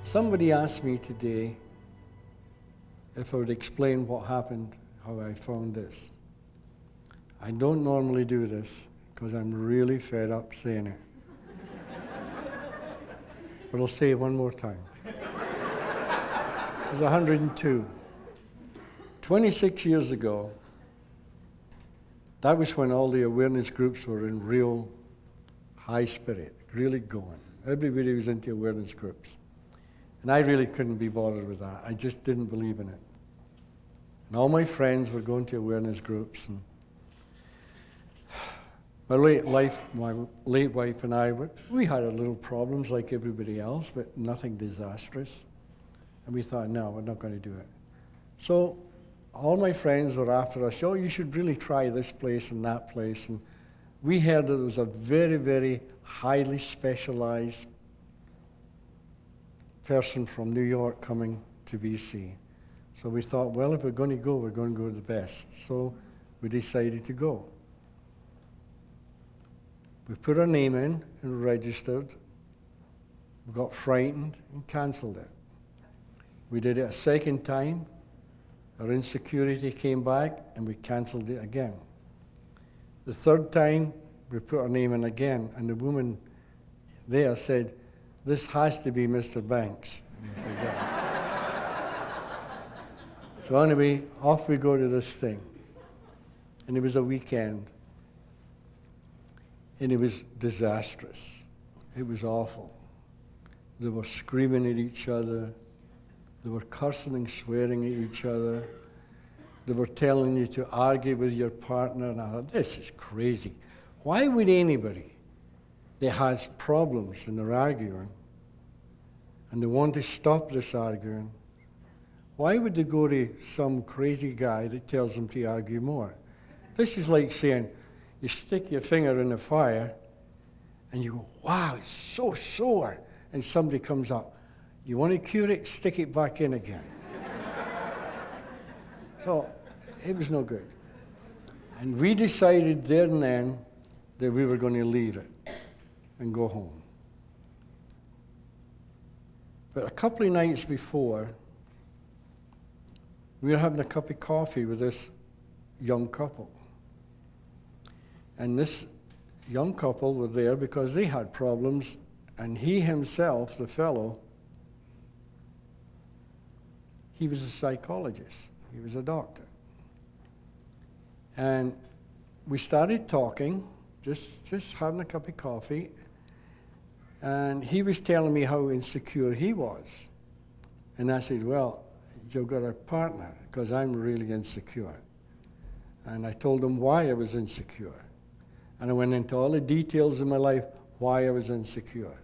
Somebody asked me today if I would explain what happened, how I found this. I don't normally do this because I'm really fed up saying it. But I'll say it one more time. I was 102. 26 years ago, that was when all the awareness groups were in real high spirit, really going. Everybody was into awareness groups. And I really couldn't be bothered with that. I just didn't believe in it. And all my friends were going to awareness groups. And my late wife and I, we had our little problems like everybody else, but nothing disastrous. And we thought, no, we're not going to do it. So all my friends were after us, oh, you should really try this place and that place. And we heard that there was a very, very highly specialized person from New York coming to BC. So we thought, well, if we're going to go to the best. So we decided to go. We put our name in and registered. We got frightened and cancelled it. We did it a second time. Our insecurity came back and we cancelled it again. The third time, we put our name in again, and the woman there said, this has to be Mr. Banks. And we said, yeah. So anyway, off we go to this thing. And it was a weekend. And it was disastrous. It was awful. They were screaming at each other. They were cursing and swearing at each other. They were telling you to argue with your partner. And I thought, this is crazy. Why would anybody that has problems and they're arguing and they want to stop this arguing, why would they go to some crazy guy that tells them to argue more? This is like saying, you stick your finger in the fire and you go, wow, it's so sore. And somebody comes up, you want to cure it, stick it back in again. So it was no good. And we decided there and then that we were going to leave it and go home. But a couple of nights before, we were having a cup of coffee with this young couple. And this young couple were there because they had problems, and he himself, the fellow, he was a psychologist. He was a doctor. And we started talking, just having a cup of coffee, and he was telling me how insecure he was. And I said, well, you've got a partner, because I'm really insecure. And I told him why I was insecure. And I went into all the details of my life, why I was insecure.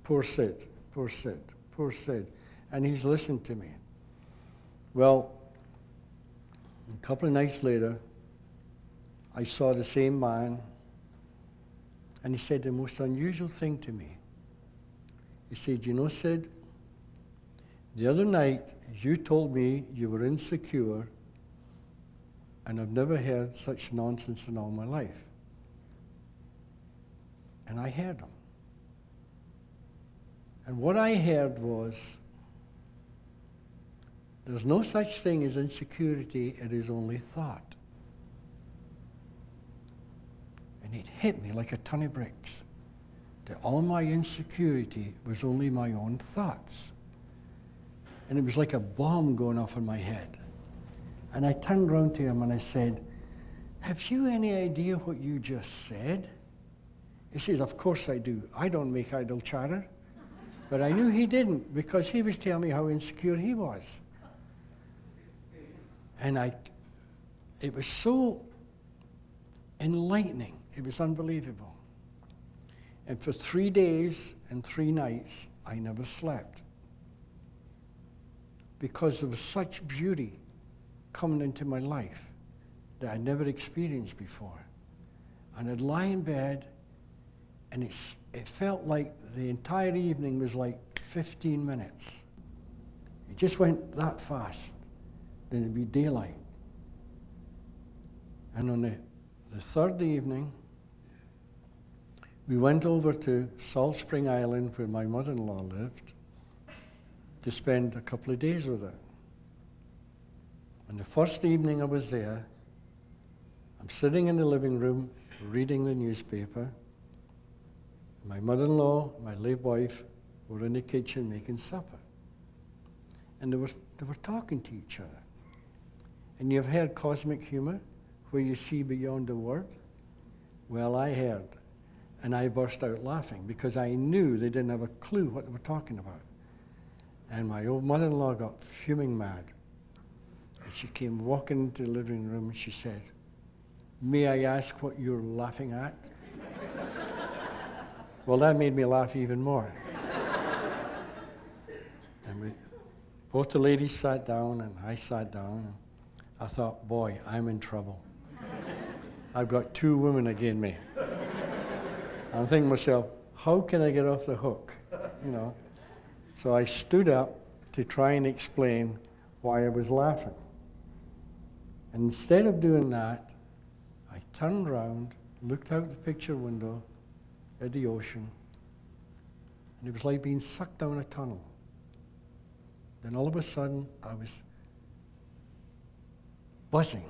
Poor Sid, poor Sid, poor Sid. And he's listened to me. Well, a couple of nights later, I saw the same man, and he said the most unusual thing to me. He said, you know, Sid, the other night you told me you were insecure, and I've never heard such nonsense in all my life. And I heard him. And what I heard was, there's no such thing as insecurity, it is only thought. And it hit me like a ton of bricks, that all my insecurity was only my own thoughts. And it was like a bomb going off in my head. And I turned around to him and I said, have you any idea what you just said? He says, of course I do. I don't make idle chatter. But I knew he didn't, because he was telling me how insecure he was. And it was so enlightening. It was unbelievable. And for 3 days and 3 nights, I never slept. Because there was such beauty coming into my life that I'd never experienced before. And I'd lie in bed, and it felt like the entire evening was like 15 minutes. It just went that fast. Then it'd be daylight. And on the third evening, we went over to Salt Spring Island where my mother-in-law lived. to spend a couple of days with her. And the first evening I was there, I'm sitting in the living room reading the newspaper. My mother-in-law, my late wife, were in the kitchen making supper. And they were talking to each other. And you've heard cosmic humor, where you see beyond the word? Well, I heard. And I burst out laughing because I knew they didn't have a clue what they were talking about. And my old mother-in-law got fuming mad. And she came walking into the living room and she said, "May I ask what you're laughing at?" Well, that made me laugh even more. And both the ladies sat down and I sat down. And I thought, boy, I'm in trouble. I've got two women against me. I'm thinking to myself, how can I get off the hook? You know. So I stood up to try and explain why I was laughing. And instead of doing that, I turned around, looked out the picture window at the ocean, and it was like being sucked down a tunnel. Then all of a sudden, I was buzzing,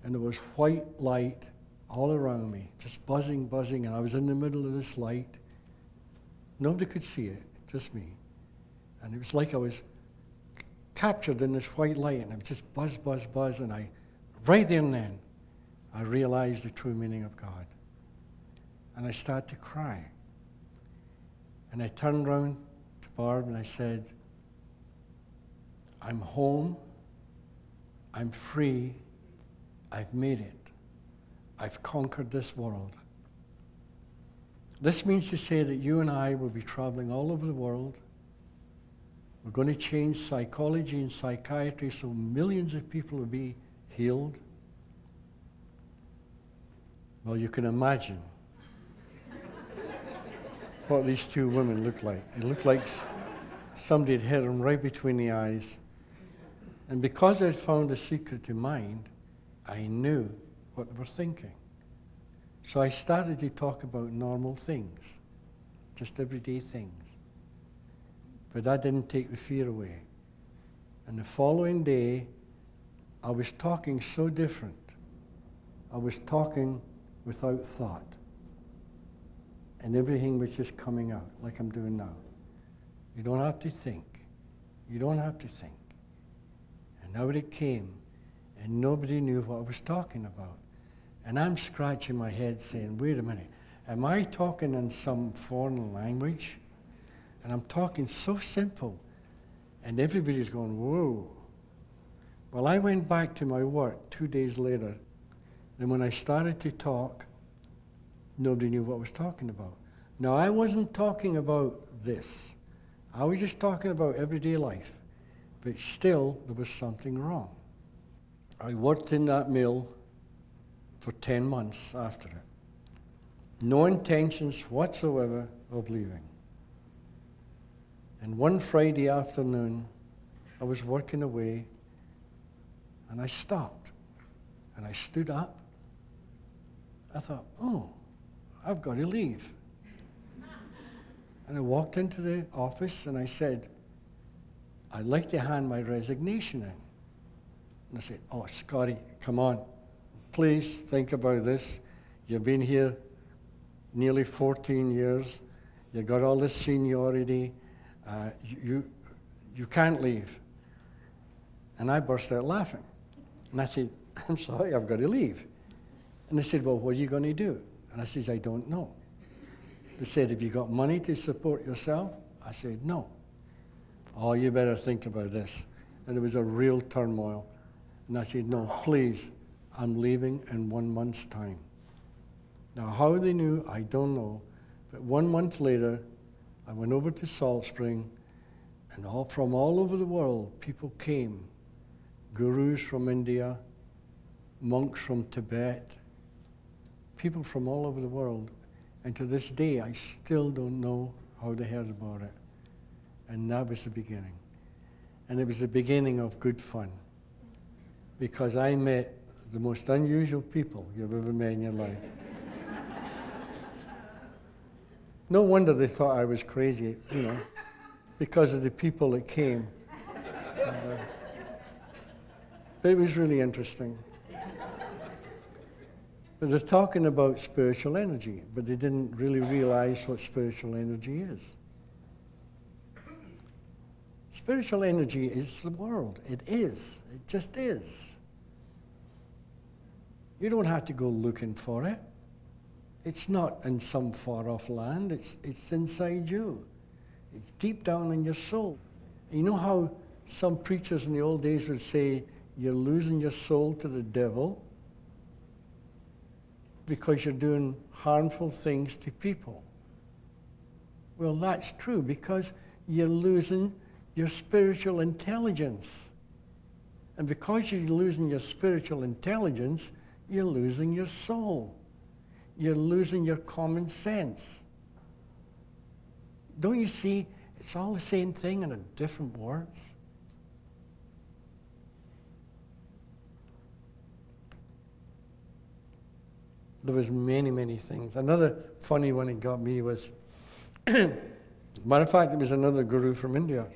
and there was white light all around me, just buzzing, buzzing, and I was in the middle of this light. Nobody could see it, just me. And it was like I was captured in this white light, and I was just buzz, buzz, buzz, and right there and then, I realized the true meaning of God. And I started to cry. And I turned around to Barb and I said, I'm home, I'm free, I've made it. I've conquered this world. This means to say that you and I will be traveling all over the world. We're going to change psychology and psychiatry so millions of people will be healed. Well, you can imagine what these two women looked like. It looked like somebody had hit them right between the eyes. And because I'd found the secret to mind, I knew what they were thinking. So I started to talk about normal things, just everyday things. But that didn't take the fear away. And the following day, I was talking so different. I was talking without thought. And everything was just coming out like I'm doing now. You don't have to think. You don't have to think. And out it came, and nobody knew what I was talking about. And I'm scratching my head saying, wait a minute, am I talking in some foreign language? And I'm talking so simple. And everybody's going, whoa. Well, I went back to my work 2 days later. And when I started to talk, nobody knew what I was talking about. Now, I wasn't talking about this. I was just talking about everyday life. But still, there was something wrong. I worked in that mill for 10 months after it. No intentions whatsoever of leaving. And one Friday afternoon, I was working away, and I stopped. And I stood up. I thought, oh, I've got to leave. And I walked into the office and I said, I'd like to hand my resignation in. And I said, oh, Scotty, come on. Please think about this. You've been here nearly 14 years. You got all this seniority. You can't leave. And I burst out laughing. And I said, I'm sorry, I've got to leave. And they said, well, what are you going to do? And I said, I don't know. They said, have you got money to support yourself? I said, no. Oh, you better think about this. And it was a real turmoil. And I said, no, please, I'm leaving in 1 month's time. Now, how they knew, I don't know. But 1 month later, I went over to Salt Spring, and from all over the world, people came. Gurus from India, monks from Tibet, people from all over the world. And to this day, I still don't know how they heard about it. And that was the beginning. And it was the beginning of good fun. Because I met the most unusual people you've ever met in your life. No wonder they thought I was crazy, you know. because of the people that came. But it was really interesting. But they're talking about spiritual energy, but they didn't really realize what spiritual energy is. Spiritual energy is the world. It is. It just is. You don't have to go looking for it. It's not in some far-off land. It's inside you. It's deep down in your soul. You know how some preachers in the old days would say, you're losing your soul to the devil because you're doing harmful things to people. Well, that's true, because you're losing your spiritual intelligence. And because you're losing your spiritual intelligence, you're losing your soul. You're losing your common sense. Don't you see? It's all the same thing in different words. There was many, many things. Another funny one that got me was, matter of fact, it was another guru from India.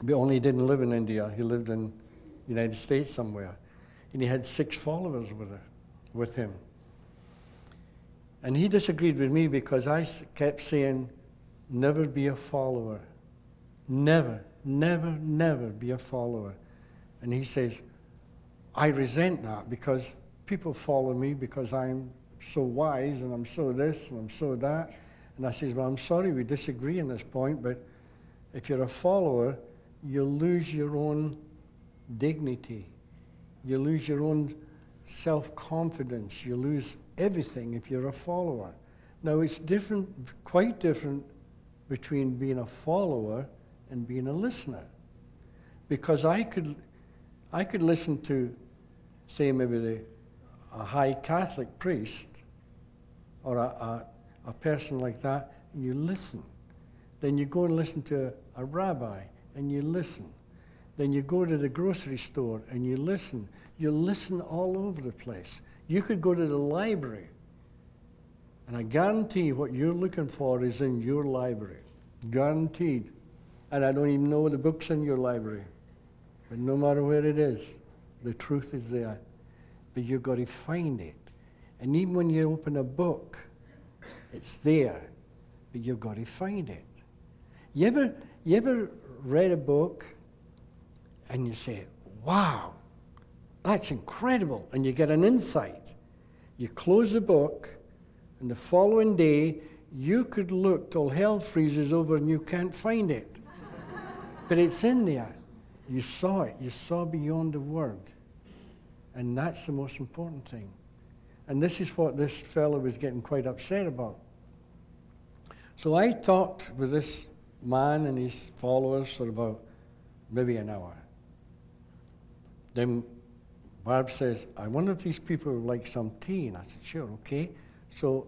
But only he didn't live in India. He lived in the United States somewhere. And he had 6 followers with him. And he disagreed with me because I kept saying, never be a follower. Never, never, never be a follower. And he says, I resent that because people follow me because I'm so wise and I'm so this and I'm so that. And I says, well, I'm sorry we disagree on this point, but if you're a follower, you lose your own dignity. You lose your own self-confidence. You lose everything if you're a follower. Now, it's different, quite different between being a follower and being a listener. Because I could listen to, say, maybe a high Catholic priest or a person like that, and you listen. Then you go and listen to a rabbi, and you listen. Then you go to the grocery store, and you listen. You listen all over the place. You could go to the library, and I guarantee what you're looking for is in your library. Guaranteed. And I don't even know the book's in your library. But no matter where it is, the truth is there. But you've got to find it. And even when you open a book, it's there. But you've got to find it. You ever read a book and you say, wow, that's incredible, and you get an insight. You close the book, and the following day, you could look till hell freezes over and you can't find it. But it's in there. You saw it. You saw beyond the word. And that's the most important thing. And this is what this fellow was getting quite upset about. So I talked with this man and his followers for about maybe an hour. Then Barb says, I wonder if these people would like some tea. And I said, sure, okay. So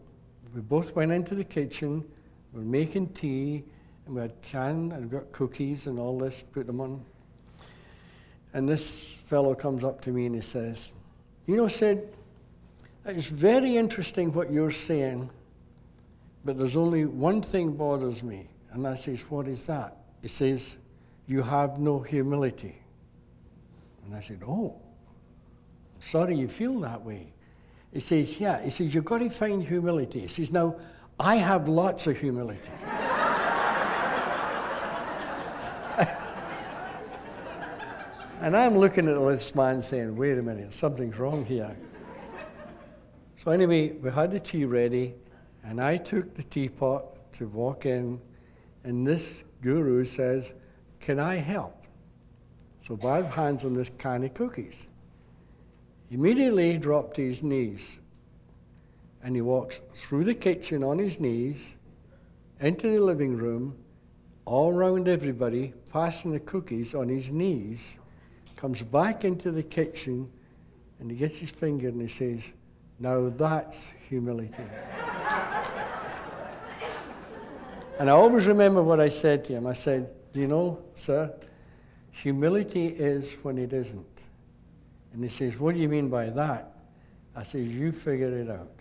we both went into the kitchen, we were making tea, and we had canned, and we got cookies and all this, put them on. And this fellow comes up to me and he says, you know, Sid, it's very interesting what you're saying, but there's only one thing bothers me. And I says, what is that? He says, you have no humility. And I said, oh, sorry you feel that way. He says, yeah. He says, you've got to find humility. He says, now, I have lots of humility. And I'm looking at this man saying, wait a minute, something's wrong here. So anyway, we had the tea ready, and I took the teapot to walk in, and this guru says, can I help? So Barb hands him this can of cookies. Immediately he dropped to his knees, and he walks through the kitchen on his knees, into the living room, all around everybody, passing the cookies on his knees, comes back into the kitchen, and he gets his finger and he says, now that's humility. And I always remember what I said to him. I said, do you know, sir, humility is when it isn't. And he says, what do you mean by that? I says, you figure it out.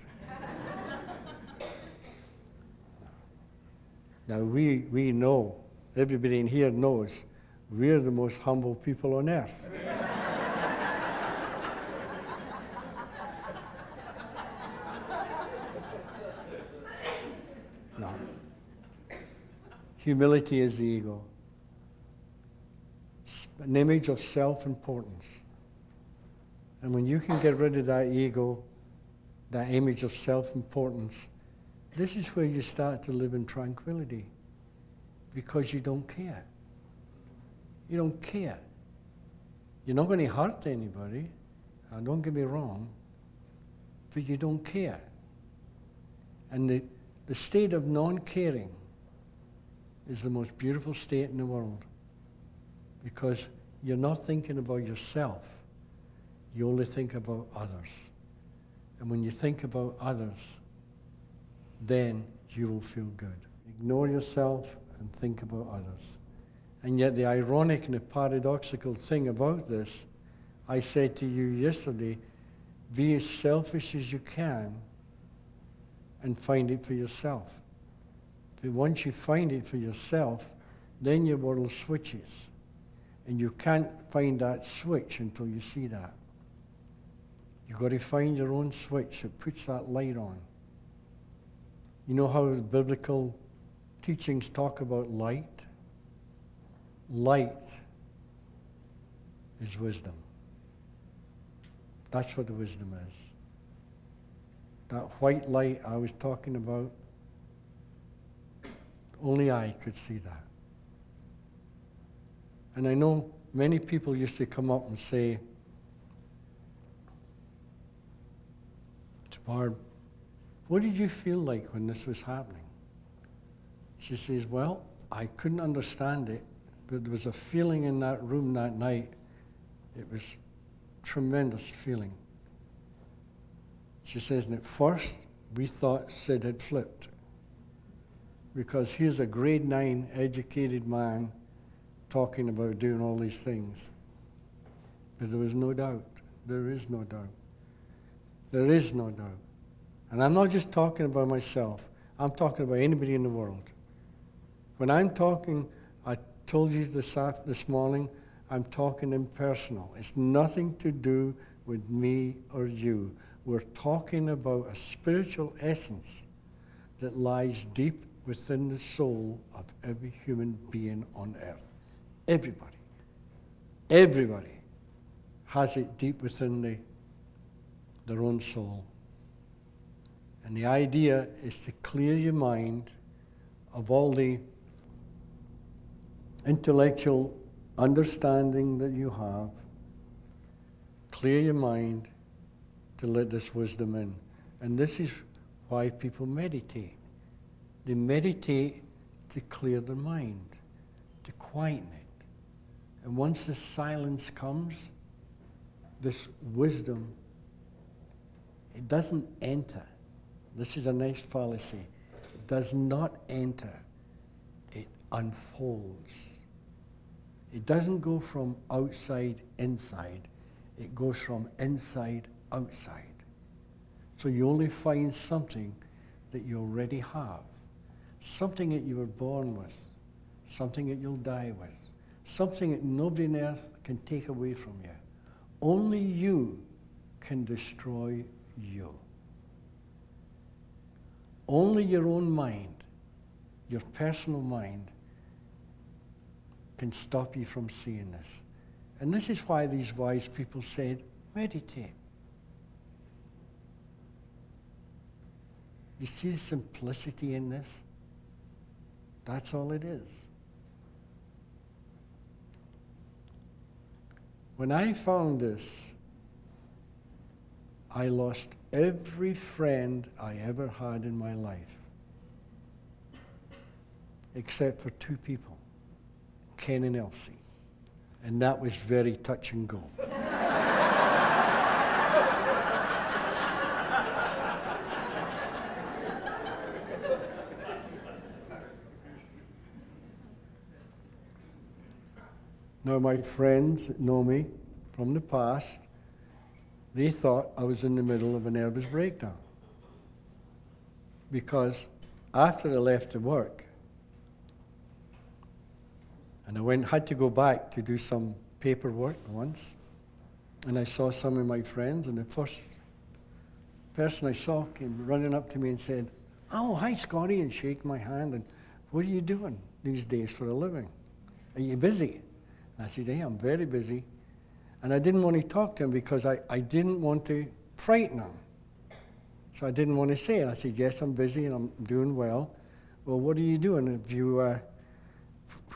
Now we know Everybody in here knows we're the most humble people on earth. No. Humility is the ego. An image of self-importance. And when you can get rid of that ego, that image of self-importance, this is where you start to live in tranquility, because you don't care. You don't care. You're not going to hurt anybody, don't get me wrong, but you don't care. And the state of non-caring is the most beautiful state in the world, because you're not thinking about yourself. You only think about others. And when you think about others, then you will feel good. Ignore yourself and think about others. And yet the ironic and the paradoxical thing about this, I said to you yesterday, be as selfish as you can and find it for yourself. But once you find it for yourself, then your world switches. And you can't find that switch until you see that. You've got to find your own switch that puts that light on. You know how the biblical teachings talk about light? Light is wisdom. That's what the wisdom is. That white light I was talking about, only I could see that. And I know many people used to come up and say, to Barb, what did you feel like when this was happening? She says, well, I couldn't understand it, but there was a feeling in that room that night. It was a tremendous feeling. She says, and at first, we thought Sid had flipped, because he's a grade 9 educated man talking about doing all these things. But there was no doubt. There is no doubt. There is no doubt. And I'm not just talking about myself. I'm talking about anybody in the world. When I'm talking, I told you this morning, I'm talking impersonal. It's nothing to do with me or you. We're talking about a spiritual essence that lies deep within the soul of every human being on earth. Everybody. Everybody has it deep within their own soul. And the idea is to clear your mind of all the intellectual understanding that you have. Clear your mind to let this wisdom in. And this is why people meditate. They meditate to clear their mind, to quieten it. And once the silence comes, this wisdom, it doesn't enter. This is a nice fallacy. It does not enter. It unfolds. It doesn't go from outside inside. It goes from inside outside. So you only find something that you already have, something that you were born with, something that you'll die with, something that nobody on earth can take away from you. Only you can destroy you. Only your own mind, your personal mind, can stop you from seeing this. And this is why these wise people said, meditate. You see the simplicity in this? That's all it is. When I found this, I lost every friend I ever had in my life, except for 2 people, Ken and Elsie. And that was very touch and go. Now, my friends that know me from the past, they thought I was in the middle of a nervous breakdown. Because after I left to work, And I had to go back to do some paperwork once. And I saw some of my friends, and the first person I saw came running up to me and said, "Oh, hi, Scotty," and shake my hand. And, "What are you doing these days for a living? Are you busy?" And I said, "Hey, I'm very busy." And I didn't want to talk to him because I didn't want to frighten him. So I didn't want to say it. I said, "Yes, I'm busy and I'm doing well." "Well, what are you doing? Who are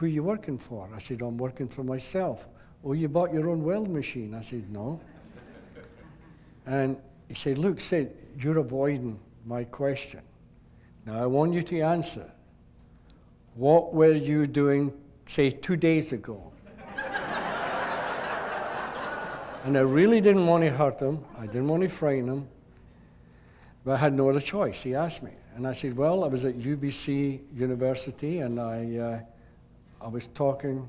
you working for?" I said, "I'm working for myself." "Oh, you bought your own weld machine?" I said, "No." And he said, "Look, Sid, you're avoiding my question. Now I want you to answer. What were you doing, say, 2 days ago?" And I really didn't want to hurt him. I didn't want to frighten him. But I had no other choice. He asked me. And I said, "Well, I was at UBC University, and I was talking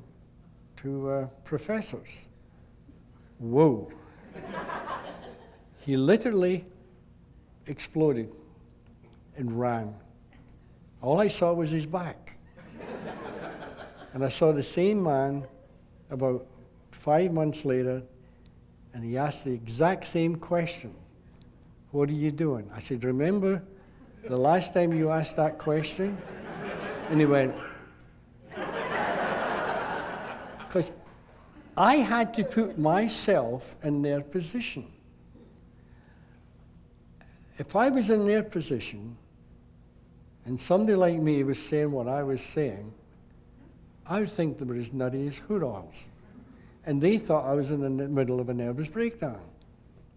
to professors." Whoa. He literally exploded and ran. All I saw was his back. And I saw the same man about 5 months later, and he asked the exact same question. "What are you doing?" I said, "Remember the last time you asked that question?" And he went, because I had to put myself in their position. If I was in their position and somebody like me was saying what I was saying, I would think they were as nutty as hood oils. And they thought I was in the middle of a nervous breakdown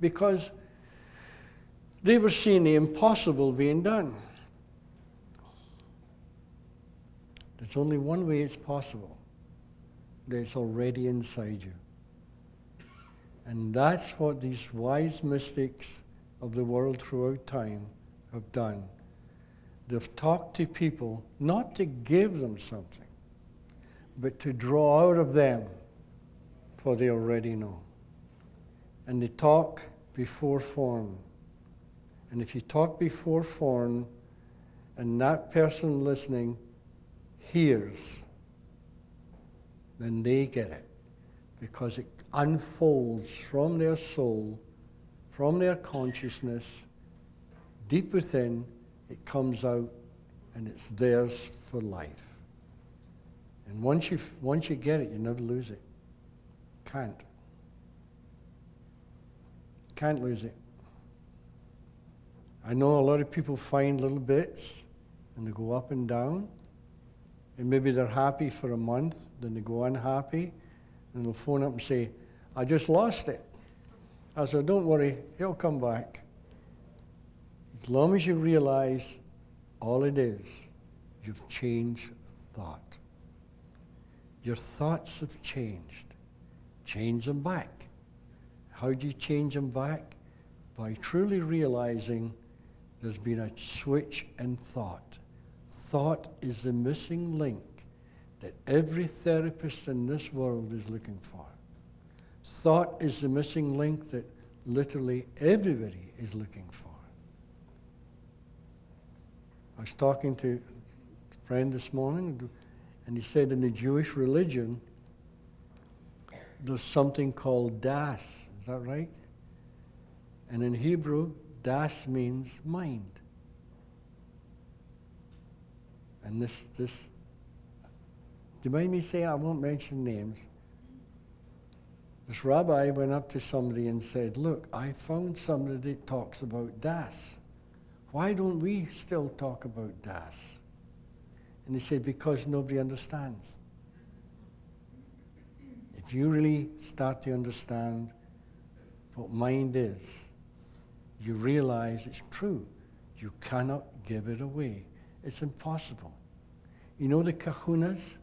because they were seeing the impossible being done. There's only one way it's possible. That it's already inside you. And that's what these wise mystics of the world throughout time have done. They've talked to people not to give them something, but to draw out of them what they already know. And they talk before form. And if you talk before form and that person listening hears, then they get it, because it unfolds from their soul, from their consciousness, deep within. It comes out, and it's theirs for life. And once you get it, you never lose it. Can't lose it. I know a lot of people find little bits, and they go up and down. And maybe they're happy for a month, then they go unhappy, and they'll phone up and say, "I just lost it." I said, "Don't worry, it'll come back." As long as you realize all it is, you've changed thought. Your thoughts have changed. Change them back. How do you change them back? By truly realizing there's been a switch in thought. Thought is the missing link that every therapist in this world is looking for. Thought is the missing link that literally everybody is looking for. I was talking to a friend this morning, and he said in the Jewish religion, there's something called Das. Is that right? And in Hebrew, Das means mind. And this, do you mind me saying, I won't mention names. This rabbi went up to somebody and said, "Look, I found somebody that talks about Das. Why don't we still talk about Das?" And he said, "Because nobody understands." If you really start to understand what mind is, you realize it's true. You cannot give it away. It's impossible. You know the kahunas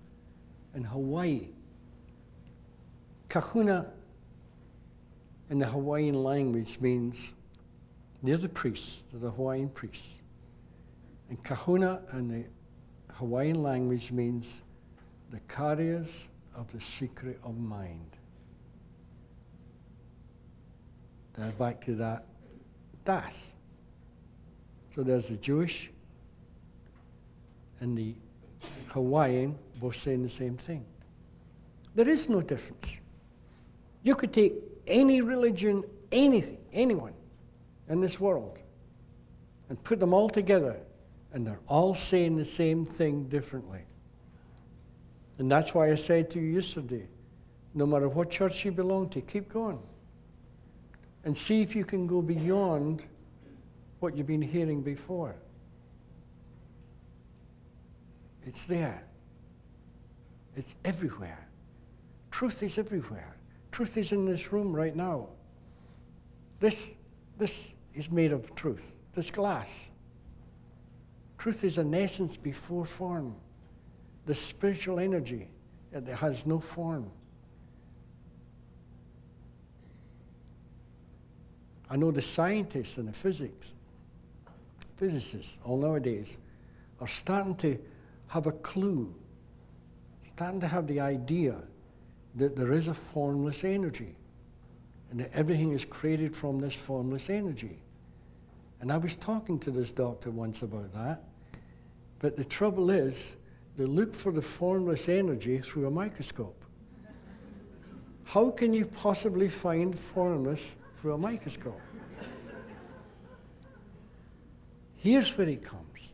in Hawaii? Kahuna in the Hawaiian language means they're the priests, they're the Hawaiian priests. And kahuna in the Hawaiian language means the carriers of the secret of mind. That's back to that Das. So there's the Jewish and the Hawaiian both saying the same thing. There is no difference. You could take any religion, anything, anyone in this world, and put them all together, and they're all saying the same thing differently. And that's why I said to you yesterday, no matter what church you belong to, keep going. And see if you can go beyond what you've been hearing before. It's there. It's everywhere. Truth is everywhere. Truth is in this room right now. This is made of truth. This glass. Truth is an essence before form. The spiritual energy that has no form. I know the scientists and the physicists all nowadays are starting to have a clue, starting to have the idea that there is a formless energy and that everything is created from this formless energy. And I was talking to this doctor once about that, but the trouble is they look for the formless energy through a microscope. How can you possibly find formless through a microscope? Here's where it comes.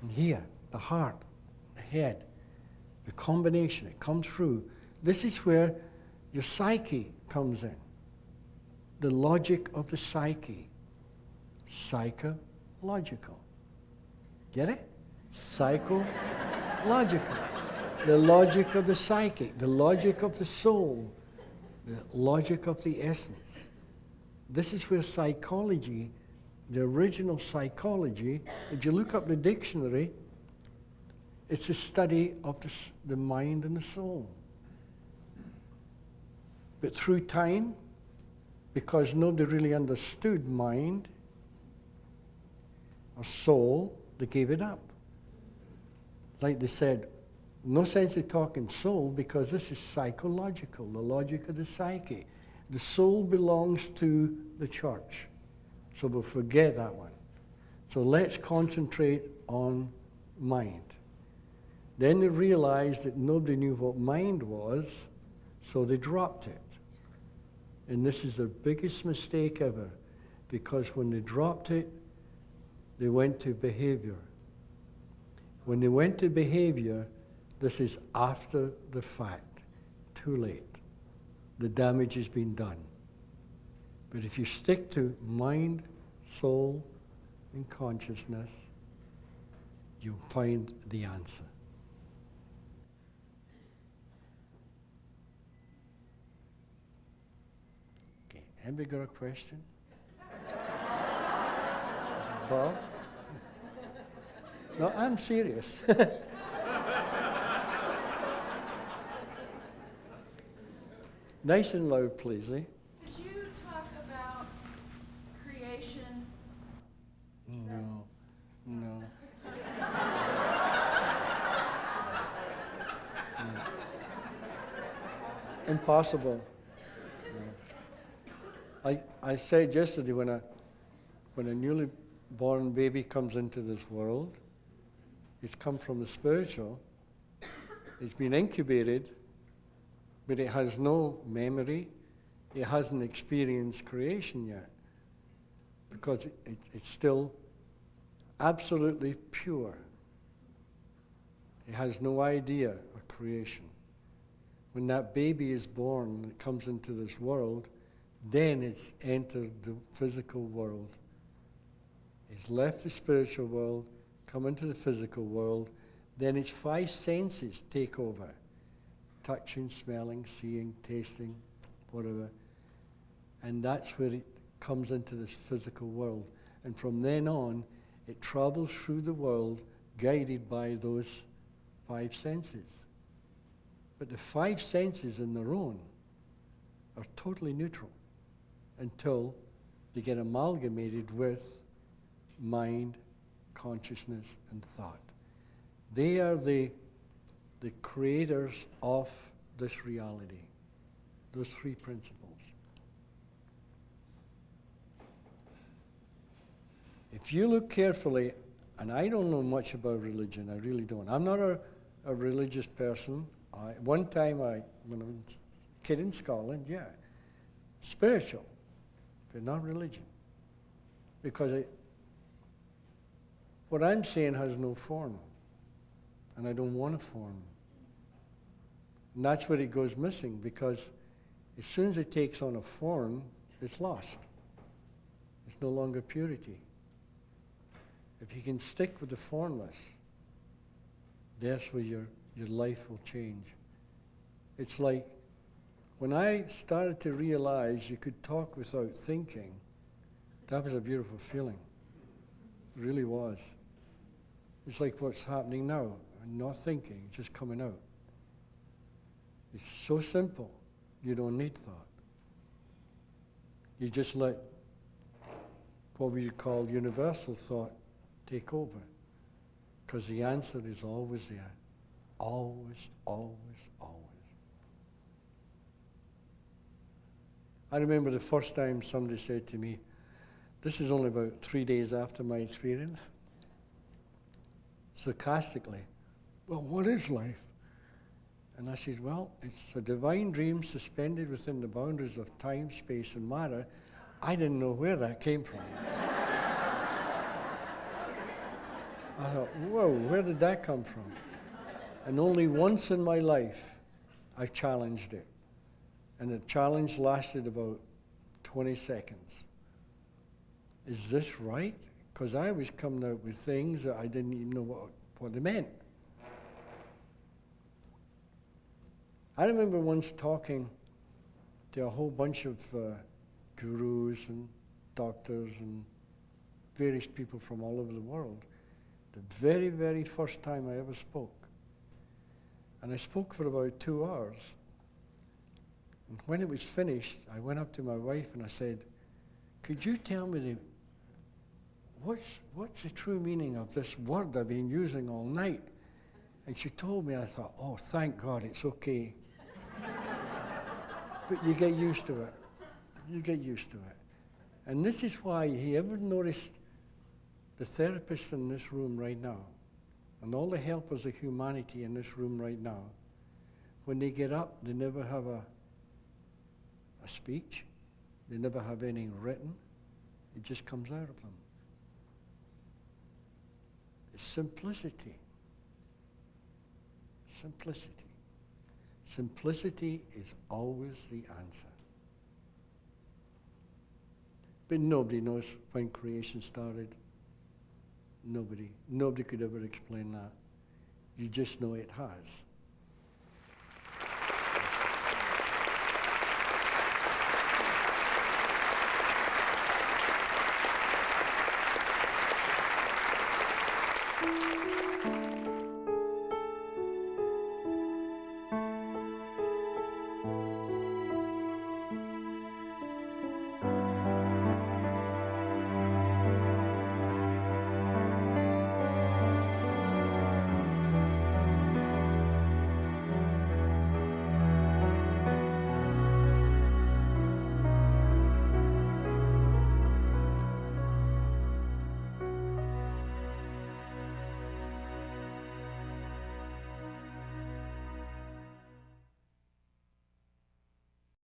And here, the heart, the head, the combination, it comes through. This is where your psyche comes in. The logic of the psyche. Psychological. Get it? Psychological. The logic of the psychic, the logic of the soul, the logic of the essence. This is where psychology, the original psychology, if you look up the dictionary, it's a study of the mind and the soul. But through time, because nobody really understood mind or soul, they gave it up. Like they said, no sense of talking soul because this is psychological, the logic of the psyche. The soul belongs to the church. So we'll forget that one. So let's concentrate on mind. Then they realized that nobody knew what mind was, so they dropped it. And this is their biggest mistake ever, because when they dropped it, they went to behavior. When they went to behavior, this is after the fact, too late. The damage has been done. But if you stick to mind, soul, and consciousness, you'll find the answer. Okay, anybody got a question? Bob? No, I'm serious. Nice and loud, please, eh? Could you talk about creation? No. No. Impossible. No. I said yesterday when a newly born baby comes into this world, it's come from the spiritual, it's been incubated, but it has no memory, it hasn't experienced creation yet, because it's still absolutely pure. It has no idea of creation. When that baby is born and it comes into this world, then it's entered the physical world. It's left the spiritual world, come into the physical world, then its five senses take over. Touching, smelling, seeing, tasting, whatever. And that's where it comes into this physical world. And from then on, it travels through the world guided by those five senses. But the five senses on their own are totally neutral until they get amalgamated with mind, consciousness, and thought. They are the creators of this reality, those three principles. If you look carefully, and I don't know much about religion, I really don't. I'm not a religious person. One time, when I was a kid in Scotland, yeah, spiritual, but not religion. Because what I'm saying has no form, and I don't want a form. And that's where it goes missing, because as soon as it takes on a form, it's lost. It's no longer purity. If you can stick with the formless, that's where your life will change. It's like when I started to realize you could talk without thinking, that was a beautiful feeling. It really was. It's like what's happening now. I'm not thinking, just coming out. It's so simple, you don't need thought. You just let what we call universal thought take over. Because the answer is always there. Always, always, always. I remember the first time somebody said to me, this is only about 3 days after my experience, sarcastically, well, what is life? And I said, well, it's a divine dream suspended within the boundaries of time, space, and matter. I didn't know where that came from. I thought, whoa, where did that come from? And only once in my life, I challenged it. And the challenge lasted about 20 seconds. Is this right? Because I was coming out with things that I didn't even know what they meant. I remember once talking to a whole bunch of gurus and doctors and various people from all over the world. The very, very first time I ever spoke. And I spoke for about 2 hours. And when it was finished, I went up to my wife and I said, could you tell me what's the true meaning of this word I've been using all night? And she told me, and I thought, oh, thank God, it's okay. But you get used to it. You get used to it. And this is why, you ever noticed the therapists in this room right now, and all the helpers of humanity in this room right now, when they get up, they never have a speech. They never have anything written. It just comes out of them. It's simplicity. Simplicity. Simplicity is always the answer. But nobody knows when creation started. Nobody could ever explain that. You just know it has.